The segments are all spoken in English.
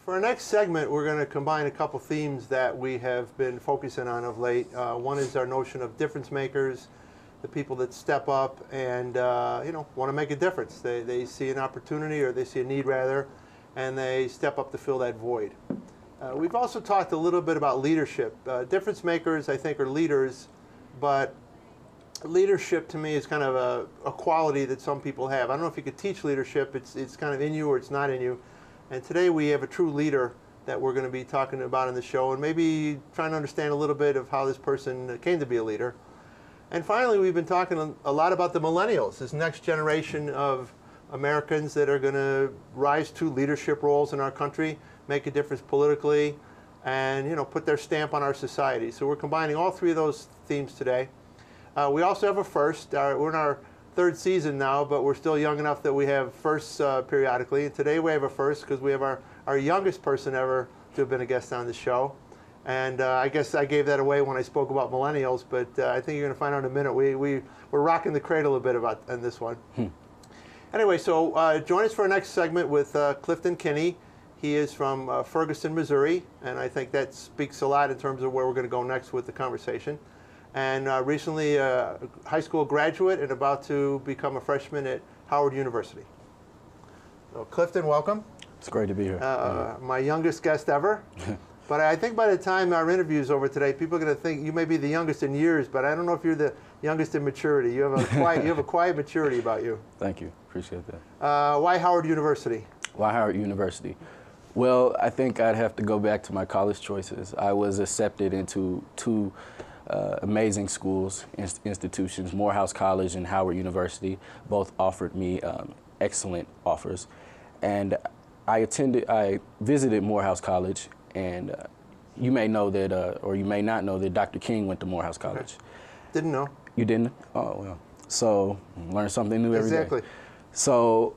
For our next segment, we're going to combine a couple themes that we have been focusing on of late. One is our notion of difference makers, the people that step up and want to make a difference. They see an opportunity, or they see a need rather, and they step up to fill that void. We've also talked a little bit about leadership. Difference makers, I think, are leaders, but leadership to me is kind of a quality that some people have. I don't know if you could teach leadership. It's kind of in you or it's not in you. And today we have a true leader that we're going to be talking about in the show, and maybe trying to understand a little bit of how this person came to be a leader. And finally, we've been talking a lot about the millennials, this next generation of Americans that are going to rise to leadership roles in our country, make a difference politically, and put their stamp on our society. So we're combining all three of those themes today. We also have a first. We're in our third season now, but we're still young enough that we have firsts periodically. And today we have a first because we have our youngest person ever to have been a guest on the show. And I guess I gave that away when I spoke about millennials, but I think you're going to find out in a minute. We're rocking the cradle a bit in this one. Anyway, so join us for our next segment with Clifton Kinnie. He is from Ferguson, Missouri, and I think that speaks a lot in terms of where we're going to go next with the conversation. And recently a high school graduate and about to become a freshman at Howard University. So Clifton, welcome. It's great to be here. My youngest guest ever. But I think by the time our interview's over today, people are going to think you may be the youngest in years, but I don't know if you're the youngest in maturity. You have a quiet maturity about you. Thank you. Appreciate that. Why Howard University? Why Howard University? Well, I think I'd have to go back to my college choices. I was accepted into two amazing schools, institutions, Morehouse College and Howard University. Both offered me excellent offers. And I visited Morehouse College, and you may know that, or you may not know that Dr. King went to Morehouse College. Okay. Didn't know. You didn't? Oh, well. So, learn something new every day. Exactly. So,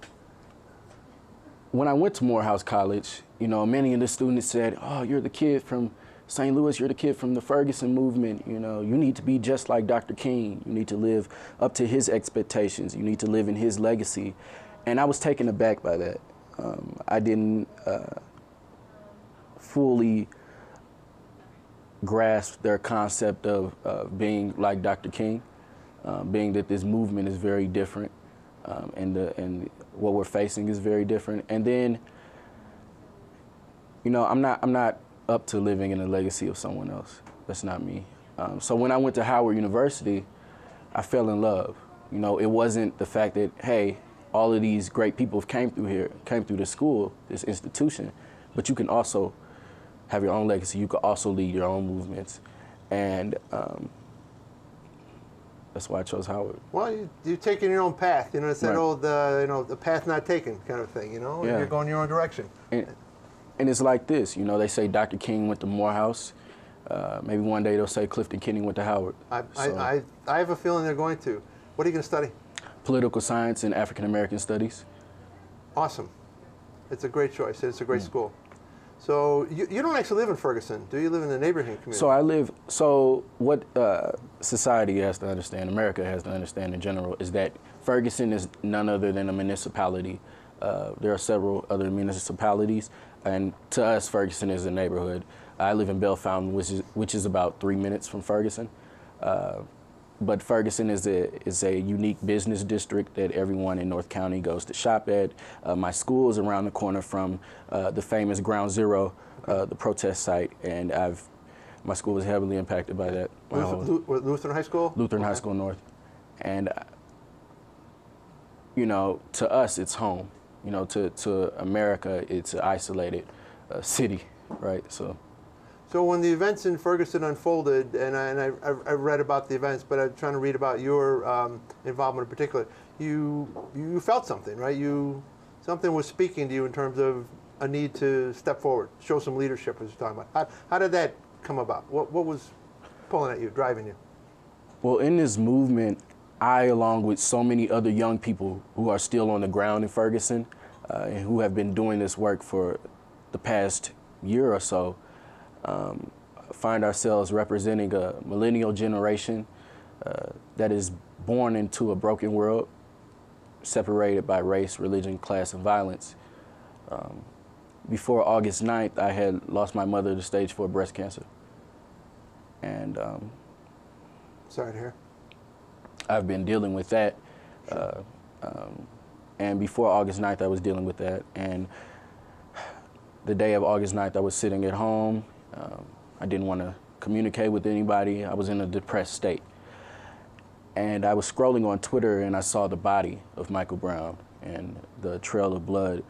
when I went to Morehouse College, many of the students said, oh, you're the kid from St. Louis, you're the kid from the Ferguson movement, you need to be just like Dr. King. You need to live up to his expectations. You need to live in his legacy. And I was taken aback by that. I didn't fully grasp their concept of being like Dr. King, being that this movement is very different, and what we're facing is very different. And then, I'm not up to living in the legacy of someone else. That's not me. So when I went to Howard University, I fell in love. It wasn't the fact that, hey, all of these great people came through this school, this institution, but you can also have your own legacy. You could also lead your own movements. And that's why I chose Howard. Well, you're taking your own path. It's that old, the path not taken kind of thing, Yeah. You're going your own direction. And it's like this, they say Dr. King went to Morehouse. Maybe one day they'll say Clifton Kinnie went to Howard. I have a feeling they're going to. What are you going to study? Political science and African American studies. Awesome. It's a great choice. It's a great school. So you don't actually live in Ferguson, do you? Live in the neighborhood community? So what society has to understand, America has to understand in general, is that Ferguson is none other than a municipality. There are several other municipalities, and to us, Ferguson is a neighborhood. I live in Bell Fountain, which is about 3 minutes from Ferguson. But Ferguson is a unique business district that everyone in North County goes to shop at. My school is around the corner from the famous Ground Zero, the protest site, and my school was heavily impacted by that. Lutheran High School? Lutheran High School North. And, to us, it's home. To America, it's an isolated city, right? So when the events in Ferguson unfolded, and I read about the events, but I'm trying to read about your involvement in particular, you felt something, right? Something was speaking to you in terms of a need to step forward, show some leadership, as you're talking about. How did that come about? What was pulling at you, driving you? Well, in this movement, I, along with so many other young people who are still on the ground in Ferguson, and who have been doing this work for the past year or so, find ourselves representing a millennial generation that is born into a broken world, separated by race, religion, class, and violence. before August 9th, I had lost my mother to stage 4 breast cancer. And sorry to hear. I've been dealing with that. And before August 9th, I was dealing with that. And the day of August 9th, I was sitting at home. I didn't want to communicate with anybody. I was in a depressed state. And I was scrolling on Twitter and I saw the body of Michael Brown and the trail of blood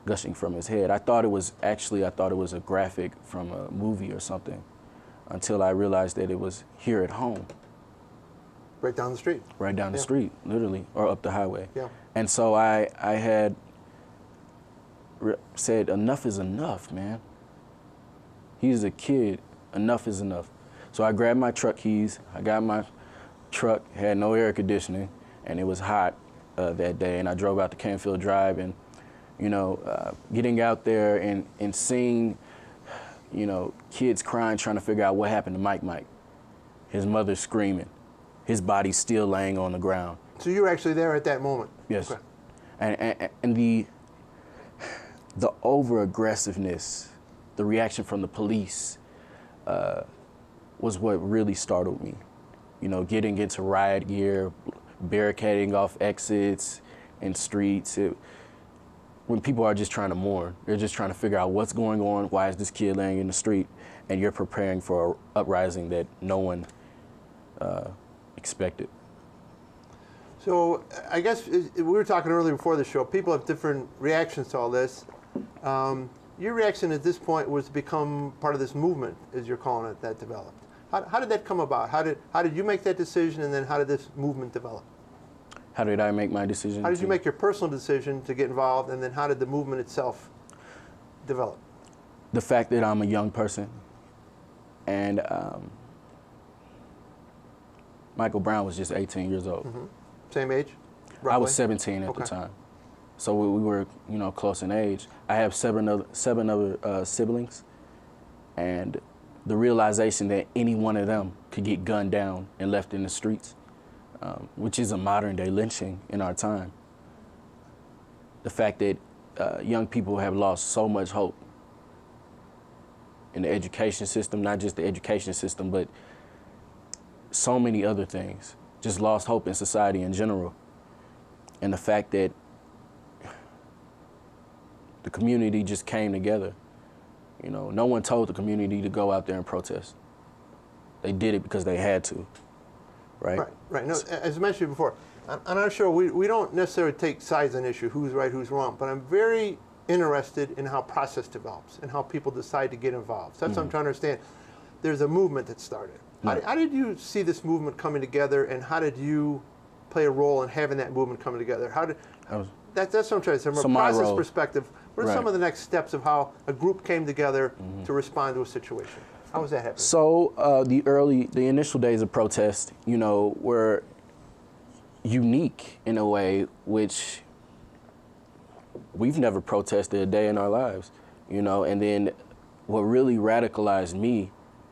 gushing from his head. I thought it was a graphic from a movie or something until I realized that it was here at home. Right down the street. Right down the street, literally, or up the highway. Yeah. And so I had said, enough is enough, man. He's a kid, enough is enough. So I grabbed my truck keys, I got my truck, had no air conditioning, and it was hot that day, and I drove out to Canfield Drive, and getting out there and seeing, kids crying, trying to figure out what happened to Mike. His mother screaming, his body still laying on the ground. So you were actually there at that moment? Yes. Okay. And the over-aggressiveness, the reaction from the police was what really startled me. Getting into riot gear, barricading off exits and streets. When people are just trying to mourn, they're just trying to figure out what's going on, why is this kid laying in the street, and you're preparing for an uprising that no one expected. So I guess we were talking earlier before the show, people have different reactions to all this. Your reaction at this point was to become part of this movement, as you're calling it, that developed. How did that come about? How did you make that decision, and then how did this movement develop? How did I make my decision? How did you make your personal decision to get involved, and then how did the movement itself develop? The fact that I'm a young person, and Michael Brown was just 18 years old. Mm-hmm. Same age? Roughly? I was 17 at the time. So we were, close in age. I have seven other siblings, and the realization that any one of them could get gunned down and left in the streets, which is a modern day lynching in our time. The fact that young people have lost so much hope in the education system, not just the education system, but so many other things, just lost hope in society in general. And the fact that the community just came together. No one told the community to go out there and protest. They did it because they had to, right? Right. No, as I mentioned before, on our show, we don't necessarily take sides on issue, who's right, who's wrong, but I'm very interested in how process develops and how people decide to get involved. So that's what I'm trying to understand. There's a movement that started. How did you see this movement coming together, and how did you play a role in having that movement coming together? That's what I'm trying to say. From a process perspective, what are some of the next steps of how a group came together to respond to a situation? How was that happening? So the initial days of protest, were unique in a way which we've never protested a day in our lives, and then what really radicalized me,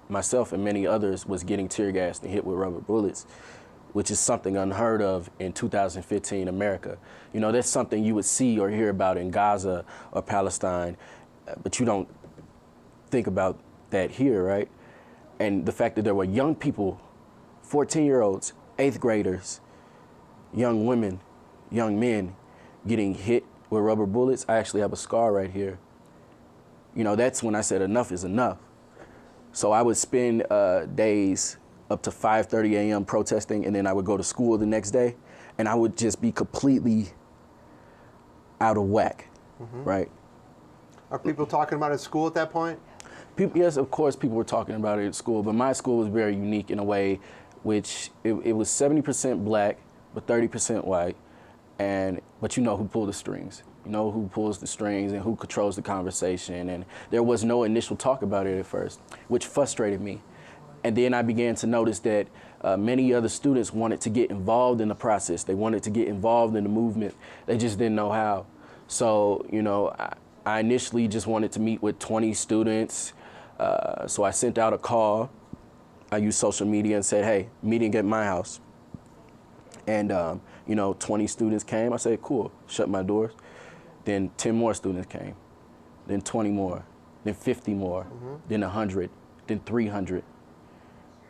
myself and many others, was getting tear gassed and hit with rubber bullets, which is something unheard of in 2015 America. That's something you would see or hear about in Gaza or Palestine, but you don't think about that here, right? And the fact that there were young people, 14-year-olds, 8th graders, young women, young men getting hit with rubber bullets. I actually have a scar right here. That's when I said enough is enough. So I would spend days up to 5:30 a.m. protesting, and then I would go to school the next day, and I would just be completely out of whack, right? Are people talking about it at school at that point? Yes, of course, people were talking about it at school, but my school was very unique in a way, which it was 70% black, but 30% white, but who pulled the strings. Who pulls the strings and who controls the conversation, and there was no initial talk about it at first, which frustrated me. And then I began to notice that many other students wanted to get involved in the process. They wanted to get involved in the movement. They just didn't know how. So, I initially just wanted to meet with 20 students. So I sent out a call. I used social media and said, hey, meeting at my house. And, 20 students came. I said, cool, shut my doors. Then 10 more students came. then 20 more, then 50 more, then 100, then 300.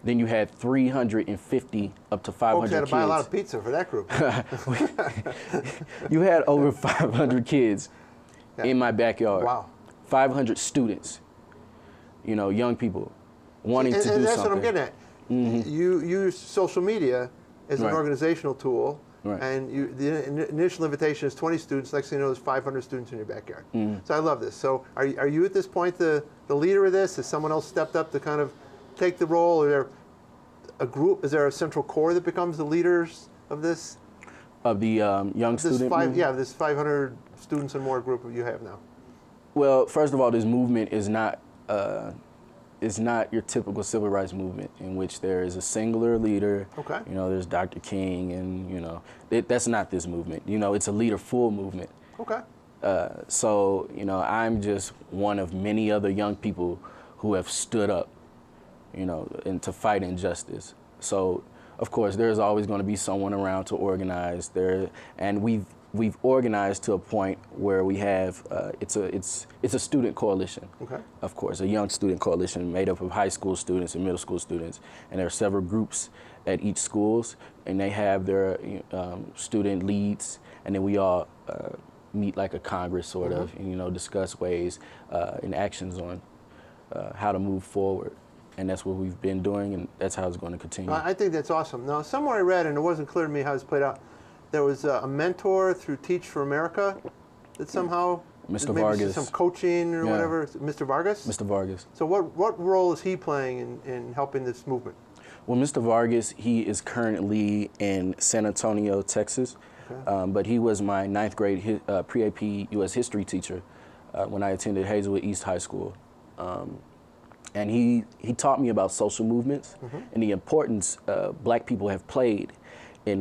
Then you had 350 up to 500 Folks had to kids. buy a lot of pizza for that group. You had over 500 kids in my backyard. Wow. 500 students, you know, young people wanting to do something. And that's what I'm getting at. You use social media as an organizational tool, and the initial invitation is 20 students. Next thing you know, there's 500 students in your backyard. So I love this. So are you at this point the leader of this? Has someone else stepped up to kind of take the role? Is there a group? Is there a central core that becomes the leaders of this? Of the young student movement? Yeah, this 500 students and more group you have now. Well, first of all, this movement is not your typical civil rights movement in which there is a singular leader. Okay. You know, there's Dr. King, and you know, that's not this movement. You know, it's a leader-full movement. Okay. So, you know, I'm just one of many other young people who have stood up, you know, and to fight injustice. So, of course, there's always going to be someone around to organize there, and we've organized to a point where we have it's a student coalition. Okay. Of course, a young student coalition made up of high school students and middle school students, and there are several groups at each schools, and they have their student leads, and then we all meet like a Congress sort of, and, you know, discuss ways and actions on how to move forward. And that's what we've been doing, and that's how it's going to continue. I think that's awesome. Now, somewhere I read, and it wasn't clear to me how this played out, there was a mentor through Teach for America that somehow, Mr. maybe Vargas, some coaching or whatever. Mr. Vargas? Mr. Vargas. So what role is he playing in helping this movement? Well, Mr. Vargas, he is currently in San Antonio, Texas, but he was my 9th grade pre-AP U.S. history teacher when I attended Hazelwood East High School. And he taught me about social movements and the importance black people have played in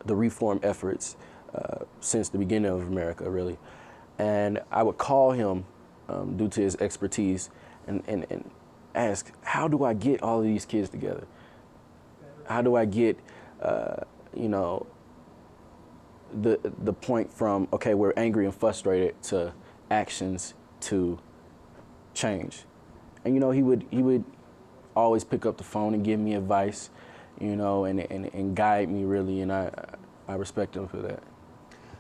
the reform efforts since the beginning of America, really. And I would call him due to his expertise and ask, how do I get all of these kids together? How do I get, you know, the point from, okay, we're angry and frustrated to actions to change? And, you know, he would always pick up the phone and give me advice, you know, and guide me, really, and I respect him for that.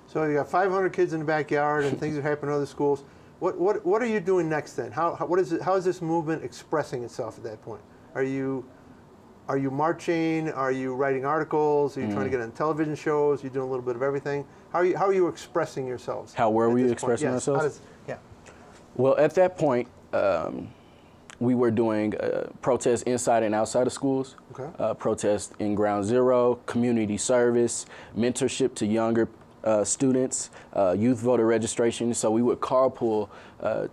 So you got 500 kids in the backyard and things are happening in other schools. What are you doing next then? How is this movement expressing itself at that point? Are you marching? Are you writing articles? Are you trying to get on television shows? Are you doing a little bit of everything? How are you expressing yourselves? How were we expressing ourselves? Well, at that point, we were doing protests inside and outside of schools, protests in Ground Zero, community service, mentorship to younger students, youth voter registration. So we would carpool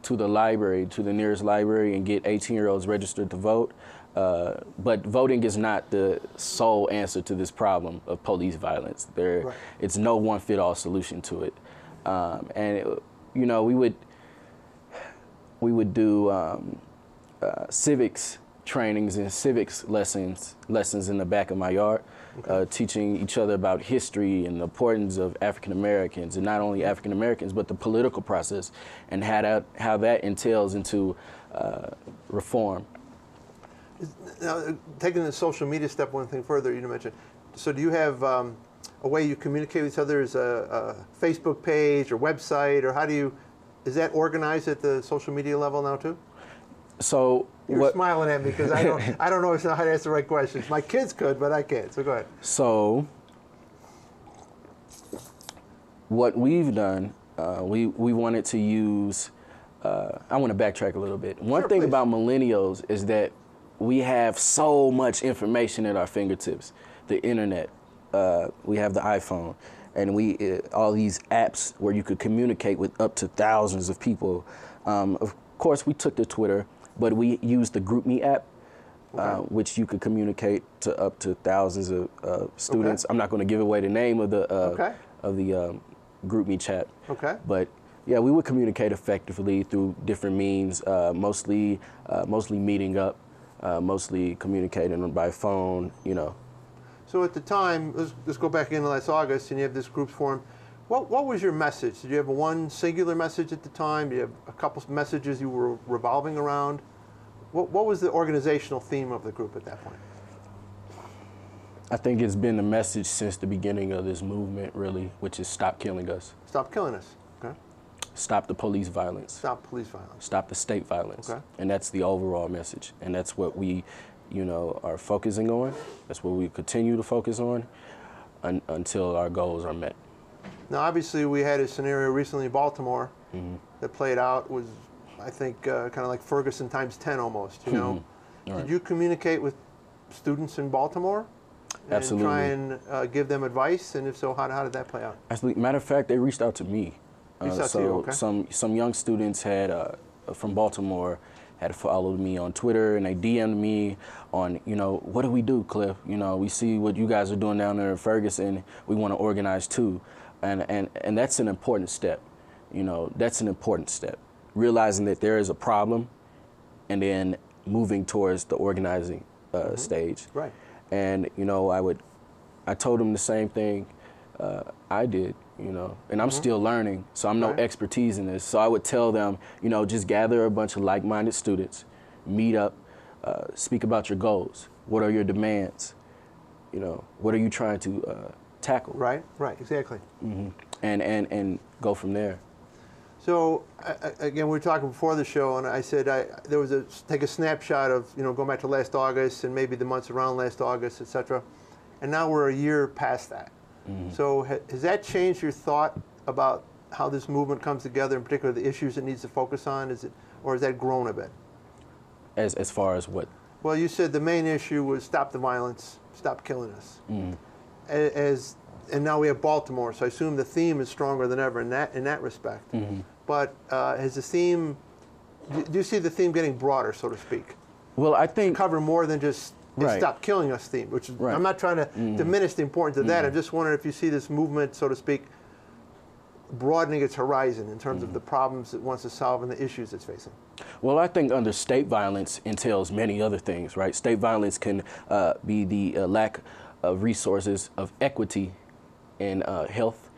to the library, to the nearest library, and get 18-year-olds registered to vote. But voting is not the sole answer to this problem of police violence. It's no one-fit-all solution to it. You know, we would do civics trainings and civics lessons in the back of my yard, teaching each other about history and the importance of African Americans, and not only African Americans, but the political process and how that entails into reform. Now, taking the social media step one thing further, you mentioned. So, do you have a way you communicate with each other? Is a Facebook page or website, or how do you? Is that organized at the social media level now too? So you're smiling at me because I don't know how to ask the right questions. My kids could, but I can't. So go ahead. So what we've done, we wanted to use. I want to backtrack a little bit. One thing about millennials is that we have so much information at our fingertips. The internet, we have the iPhone, and all these apps where you could communicate with up to thousands of people. Of course, we took to Twitter, but we used the GroupMe app, which you could communicate to up to thousands of students. I'm not going to give away the name of the GroupMe chat. But yeah, we would communicate effectively through different means, mostly meeting up, mostly communicating by phone, you know. So at the time, let's go back in last August, and you have this group formed. What was your message? Did you have one singular message at the time? Did you have a couple messages you were revolving around? What was the organizational theme of the group at that point? I think it's been the message since the beginning of this movement, really, which is stop killing us. Stop killing us. Okay. Stop the police violence. Stop police violence. Stop the state violence. Okay. And that's the overall message. And that's what we, are focusing on. That's what we continue to focus on until our goals are met. Now, obviously, we had a scenario recently in Baltimore that played out, was, I think, kind of like Ferguson times 10 almost, you know. Right. Did you communicate with students in Baltimore? Absolutely. And try and give them advice? And if so, how did that play out? Absolutely. Matter of fact, they reached out to me. Reached out to you, okay. Some young students had from Baltimore had followed me on Twitter, and they DM'd me on, what do we do, Cliff? We see what you guys are doing down there in Ferguson. We want to organize too. And that's an important step. That's an important step. Realizing that there is a problem and then moving towards the organizing stage. Right. And, I told them the same thing I did, and I'm still learning, so I'm no expertise in this. So I would tell them, just gather a bunch of like-minded students, meet up, speak about your goals. What are your demands? What are you trying to tackle? Right, exactly. And go from there. So again, we were talking before the show, and I said there was take a snapshot of going back to last August and maybe the months around last August, etc. And now we're a year past that. So has that changed your thought about how this movement comes together, in particular the issues it needs to focus on? Or has that grown a bit? As far as what? Well, you said the main issue was stop the violence, stop killing us. And now we have Baltimore, so I assume the theme is stronger than ever in that respect. But has the theme? Do you see the theme getting broader, so to speak? Well, I think cover more than just stop killing us theme. Which is, I'm not trying to diminish the importance of that. I'm just wondering if you see this movement, so to speak, broadening its horizon in terms of the problems it wants to solve and the issues it's facing. Well, I think under state violence entails many other things, right? State violence can be the lack of resources of equity in health,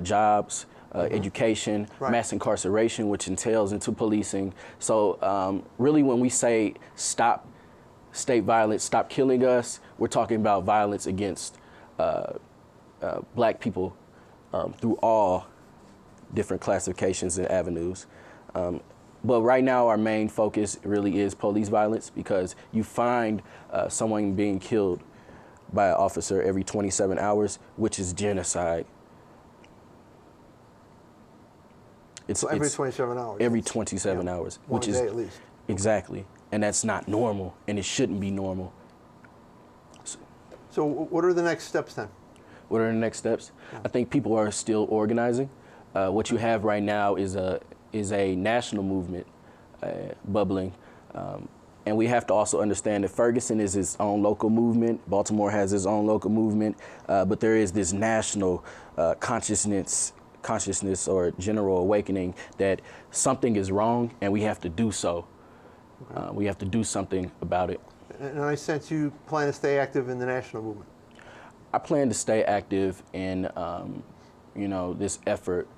jobs, education, mass incarceration, which entails into policing. So really when we say stop state violence, stop killing us, we're talking about violence against black people through all different classifications and avenues. But right now our main focus really is police violence, because you find someone being killed by an officer every 27 hours, which is genocide. So every 27 hours? Every 27 hours. One which day is, at least. Exactly. And that's not normal, and it shouldn't be normal. So what are the next steps then? What are the next steps? I think people are still organizing. What you have right now is a national movement bubbling. And we have to also understand that Ferguson is its own local movement. Baltimore has its own local movement. But there is this national consciousness or general awakening that something is wrong and we have to do so. We have to do something about it. And I sense you plan to stay active in the national movement. I plan to stay active in, this effort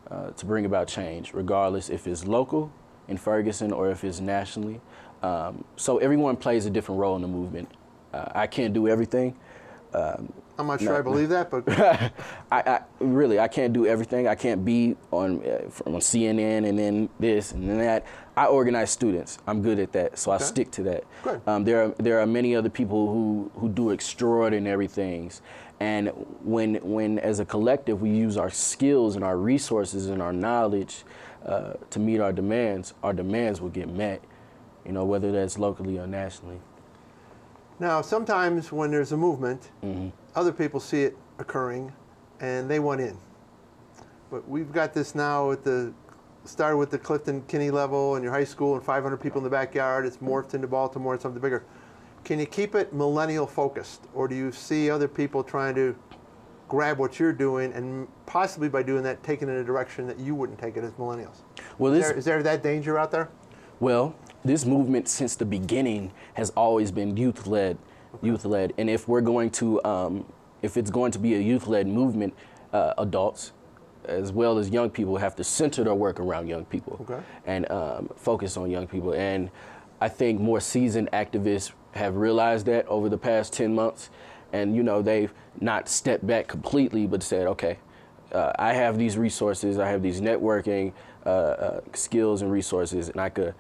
to bring about change, regardless if it's local in Ferguson or if it's nationally. So everyone plays a different role in the movement. I can't do everything. I'm not sure I believe that, but I can't do everything. I can't be on CNN and then this and then that. I organize students. I'm good at that, so I stick to that. Good. There are many other people who do extraordinary things, and when as a collective we use our skills and our resources and our knowledge to meet our demands will get met. Whether that's locally or nationally. Now, sometimes when there's a movement, other people see it occurring, and they want in. But we've got this now started with the Clifton Kinnie level in your high school and 500 people in the backyard. It's morphed into Baltimore and something bigger. Can you keep it millennial focused, or do you see other people trying to grab what you're doing and possibly by doing that taking it in a direction that you wouldn't take it as millennials? Well, is there that danger out there? Well, this movement since the beginning has always been youth-led, and if we're going to, if it's going to be a youth-led movement, adults as well as young people, have to center their work around young people, Okay. and focus on young people. And I think more seasoned activists have realized that over the past 10 months. And, you know, they've not stepped back completely, but said, okay, I have these resources, I have these networking skills and resources, and I could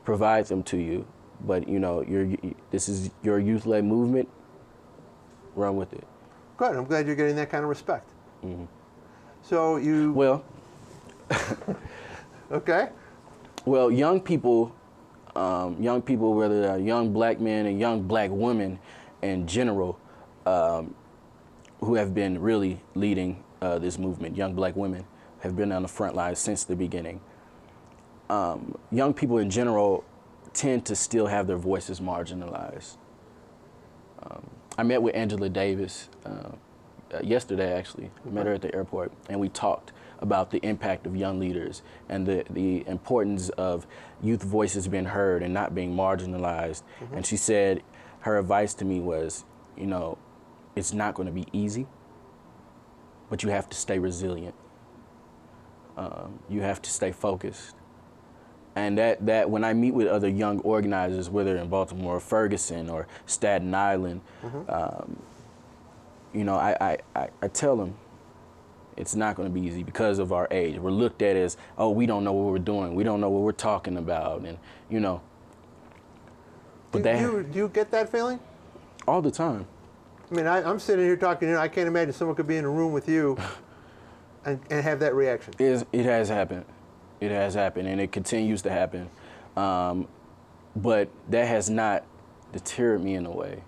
provide them to you. But, you know, this is your youth-led movement, run with it. Good. I'm glad you're getting that kind of respect. Mm-hmm. So you... Well, okay. Well, young people, whether they're young black men and young black women in general, who have been really leading this movement, young black women, have been on the front lines since the beginning. Young people in general tend to still have their voices marginalized. I met with Angela Davis yesterday, actually. I met her at the airport, and we talked about the impact of young leaders and the importance of youth voices being heard and not being marginalized. Mm-hmm. And she said her advice to me was, you know, it's not going to be easy, but you have to stay resilient. You have to stay focused. And that when I meet with other young organizers, whether in Baltimore, or Ferguson, or Staten Island, mm-hmm. You know, I tell them it's not going to be easy because of our age. We're looked at as, oh, we don't know what we're doing. We don't know what we're talking about. And, you know. But do you get that feeling? All the time. I mean, I'm sitting here talking to you. I can't imagine someone could be in a room with you and have that reaction. It has happened. It has happened, and it continues to happen. But that has not deterred me in a way.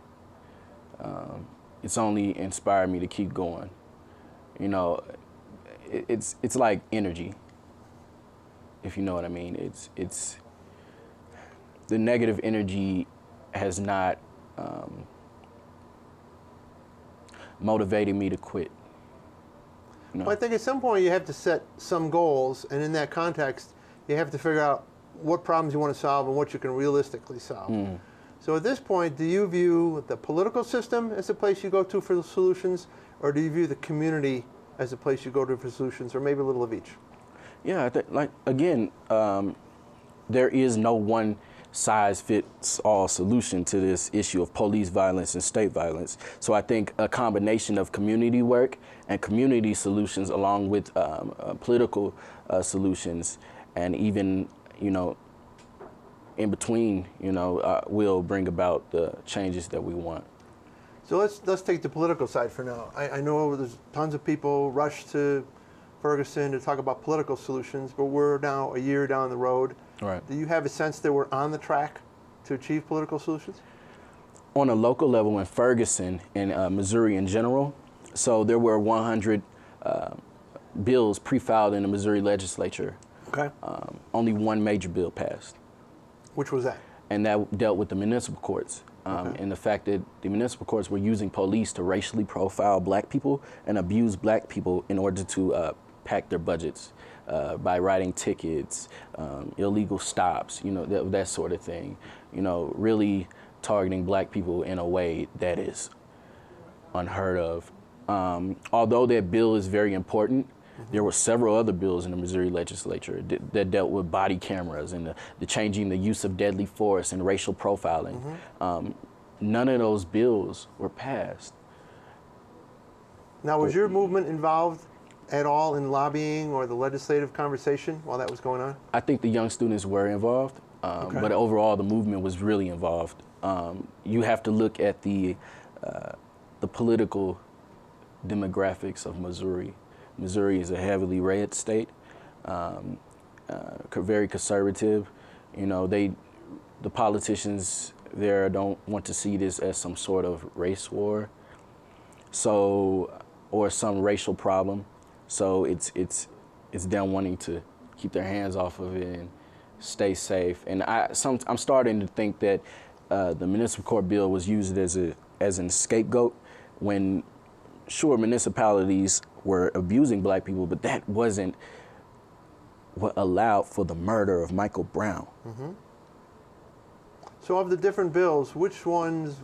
It's only inspired me to keep going. You know, it's like energy, if you know what I mean. It's the negative energy has not motivated me to quit. No. Well, I think at some point you have to set some goals, and in that context, you have to figure out what problems you want to solve and what you can realistically solve. Mm. So at this point, do you view the political system as a place you go to for the solutions, or do you view the community as a place you go to for solutions, or maybe a little of each? Yeah, there is no one size fits all solution to this issue of police violence and state violence. So I think a combination of community work and community solutions, along with political solutions, and even, you know, in between, you know, will bring about the changes that we want. So let's take the political side for now. I know there's tons of people rush to Ferguson to talk about political solutions, but we're now a year down the road. Right. Do you have a sense that we're on the track to achieve political solutions? On a local level in Ferguson and Missouri in general, so there were 100 bills pre-filed in the Missouri legislature. Okay. Only one major bill passed. Which was that? And that dealt with the municipal courts. And the fact that the municipal courts were using police to racially profile black people and abuse black people in order to pack their budgets by writing tickets, illegal stops, you know, that sort of thing. You know, really targeting black people in a way that is unheard of. Although that bill is very important, there were several other bills in the Missouri legislature that dealt with body cameras and the changing the use of deadly force and racial profiling. None of those bills were passed. Now, was your movement involved at all in lobbying or the legislative conversation while that was going on? I think the young students were involved, but overall the movement was really involved. You have to look at the political demographics of Missouri. Missouri is a heavily red state, very conservative. You know, the politicians there don't want to see this as some sort of race war, or some racial problem. So it's them wanting to keep their hands off of it and stay safe. And I'm starting to think that the municipal court bill was used as an scapegoat when, sure, municipalities were abusing black people, but that wasn't what allowed for the murder of Michael Brown. So of the different bills, which ones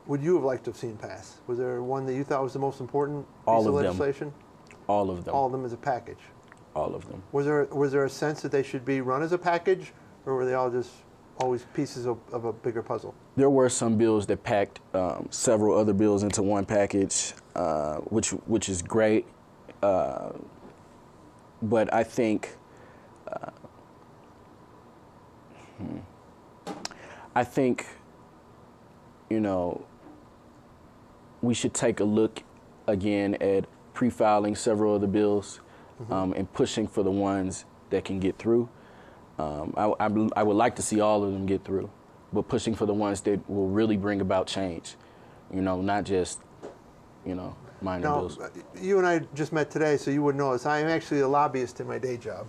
would you have liked to have seen pass? Was there one that you thought was the most important piece of legislation? All of them. All of them as a package. All of them. Was there a sense that they should be run as a package, or were they all just always pieces of a bigger puzzle? There were some bills that packed several other bills into one package, which is great. But I think we should take a look again at pre-filing several of the bills and pushing for the ones that can get through. I would like to see all of them get through, but pushing for the ones that will really bring about change, not just, minor bills. You and I just met today, so you wouldn't know this. I am actually a lobbyist in my day job.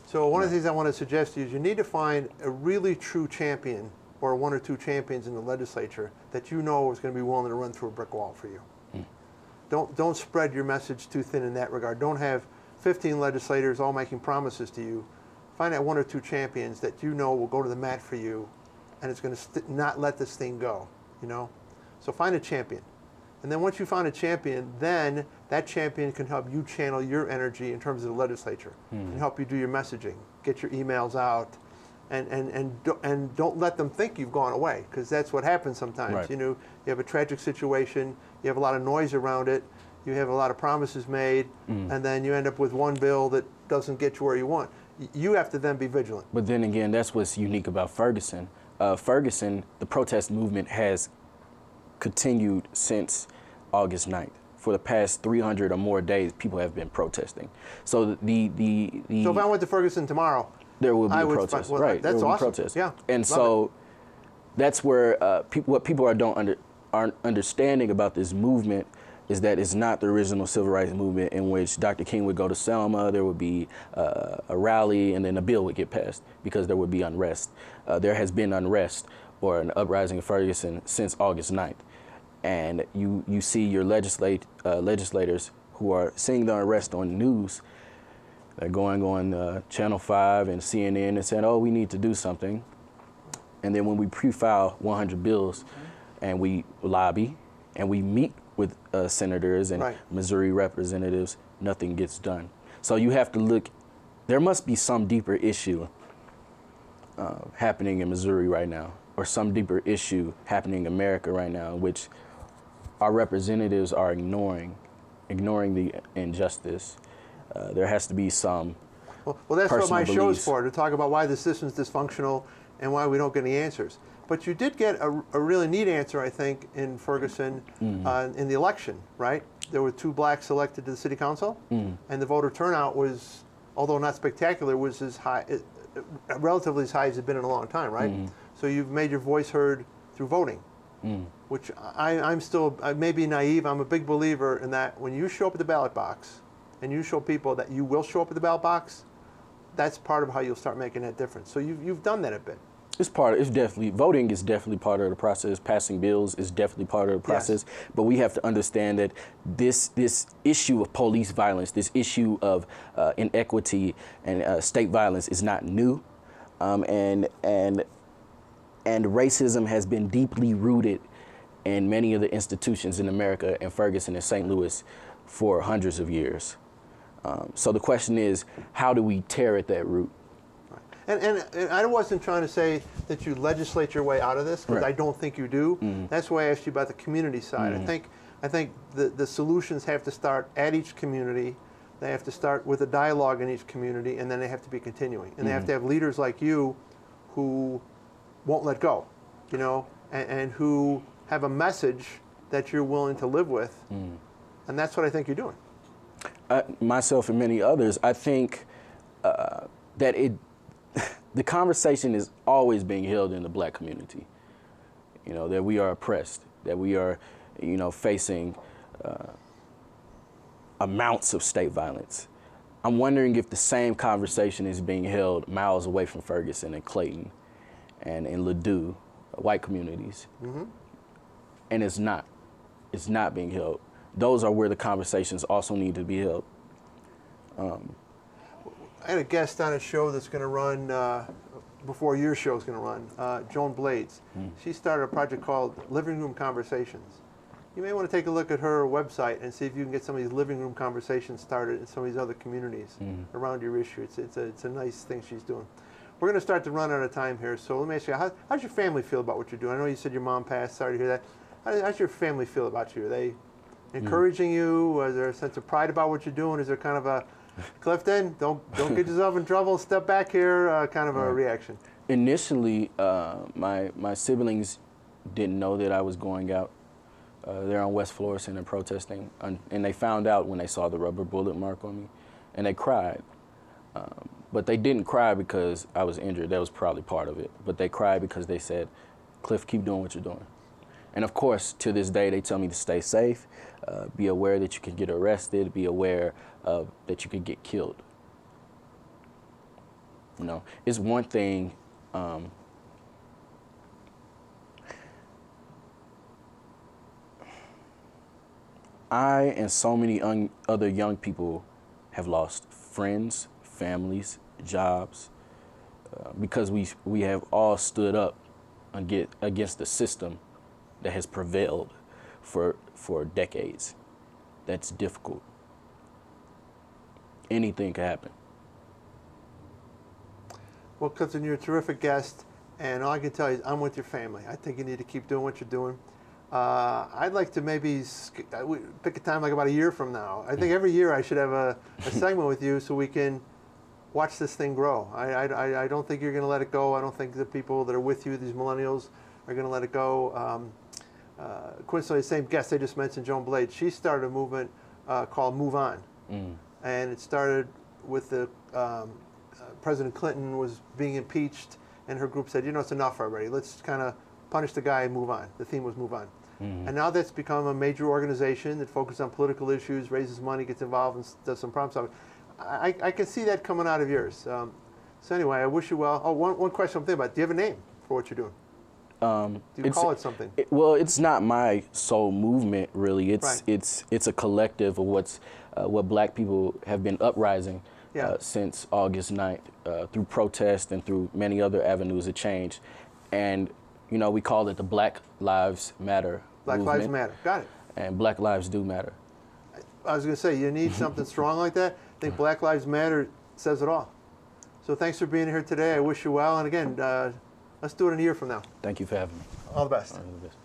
So one of the things I want to suggest to you is you need to find a really true champion or one or two champions in the legislature that you know is going to be willing to run through a brick wall for you. Don't spread your message too thin in that regard. Don't have 15 legislators all making promises to you. Find out one or two champions that you know will go to the mat for you, and it's going to not let this thing go, So find a champion. And then once you find a champion, then that champion can help you channel your energy in terms of the legislature and help you do your messaging, get your emails out, and don't let them think you've gone away, because that's what happens sometimes. Right. You have a tragic situation, you have a lot of noise around it, you have a lot of promises made, and then you end up with one bill that doesn't get you where you want. You have to then be vigilant. But then again, that's what's unique about Ferguson. The protest movement has continued since August 9th. For the past 300 or more days, people have been protesting. So So if I went to Ferguson tomorrow, there will be a protest. Well, right, that's there will awesome. be protest. Yeah, and so that's where what people aren't understanding about this movement is that it's not the original civil rights movement in which Dr. King would go to Selma, there would be a rally, and then a bill would get passed because there would be unrest. There has been unrest or an uprising in Ferguson since August 9th. And you see your legislators who are seeing the unrest on the news. They're going on Channel 5 and CNN and saying, oh, we need to do something. And then when we pre-file 100 bills and we lobby and we meet with senators and Missouri representatives, nothing gets done. So you have to look, there must be some deeper issue happening in Missouri right now, or some deeper issue happening in America right now, in which our representatives are ignoring the injustice. There has to be some Well, that's what my personal show's beliefs. for, to talk about why the system's dysfunctional and why we don't get any answers. But you did get a really neat answer, I think, in Ferguson in the election, right? There were 2 blacks elected to the city council, and the voter turnout was, although not spectacular, was as high, relatively as high as it's been in a long time, right? So you've made your voice heard through voting, which I'm still, I may be naive, I'm a big believer in that when you show up at the ballot box and you show people that you will show up at the ballot box, that's part of how you'll start making that difference. So you've done that a bit. Voting is definitely part of the process. Passing bills is definitely part of the process. Yes. But we have to understand that this issue of police violence, this issue of inequity and state violence is not new, and racism has been deeply rooted in many of the institutions in America and Ferguson and St. Louis for hundreds of years. So the question is, how do we tear at that root? And I wasn't trying to say that you legislate your way out of this, because I don't think you do. That's why I asked you about the community side. I think the solutions have to start at each community. They have to start with a dialogue in each community, and then they have to be continuing. And they have to have leaders like you who won't let go, and who have a message that you're willing to live with. And that's what I think you're doing. Myself and many others, I think that the conversation is always being held in the black community, that we are oppressed, that we are, facing amounts of state violence. I'm wondering if the same conversation is being held miles away from Ferguson and Clayton and in Ladue, white communities. And it's not being held. Those are where the conversations also need to be held. I had a guest on a show that's going to run before your show's going to run, Joan Blades. She started a project called Living Room Conversations. you may want to take a look at her website and see if you can get some of these living room conversations started in some of these other communities around your issue. It's a nice thing she's doing. We're going to start to run out of time here, so let me ask you, how's your family feel about what you're doing? I know you said your mom passed. Sorry to hear that. How's your family feel about you? Are they encouraging you? Is there a sense of pride about what you're doing? Is there kind of a, Clifton, don't get yourself in trouble, step back here, kind of a reaction? Initially, my siblings didn't know that I was going out. They're on West Florissant and protesting, and they found out when they saw the rubber bullet mark on me, and they cried. But they didn't cry because I was injured. That was probably part of it. But they cried because they said, Cliff, keep doing what you're doing. And of course, to this day, they tell me to stay safe, be aware that you can get arrested, be aware that you could get killed. You know, it's one thing. I and so many other young people have lost friends, families, jobs, because we have all stood up against the system that has prevailed for decades. That's difficult. Anything can happen. Well, Clifton, you're a terrific guest, and all I can tell you is I'm with your family. I think you need to keep doing what you're doing. I'd like to maybe pick a time like about a year from now. I think every year I should have a segment with you so we can watch this thing grow. I don't think you're going to let it go. I don't think the people that are with you, these millennials, are going to let it go. Coincidentally, the same guest I just mentioned, Joan Blade, she started a movement called Move On. And it started with the President Clinton was being impeached, and her group said, you know, it's enough already. Let's kind of punish the guy and move on. The theme was Move On. And now that's become a major organization that focuses on political issues, raises money, gets involved, and does some problem solving. I can see that coming out of yours. So anyway, I wish you well. Oh, one question I'm thinking about. Do you have a name for what you're doing? Do you call it something? Well, it's not my sole movement, really. It's Right. it's a collective of what Black people have been uprising since August 9th through protest and through many other avenues of change. And, you know, we call it the Black Lives Matter Black movement. Lives Matter. Got it. And Black lives do matter. I was going to say, you need something strong like that. I think Black Lives Matter says it all. So thanks for being here today. I wish you well. And again, let's do it in a year from now. Thank you for having me. All the best. All the best.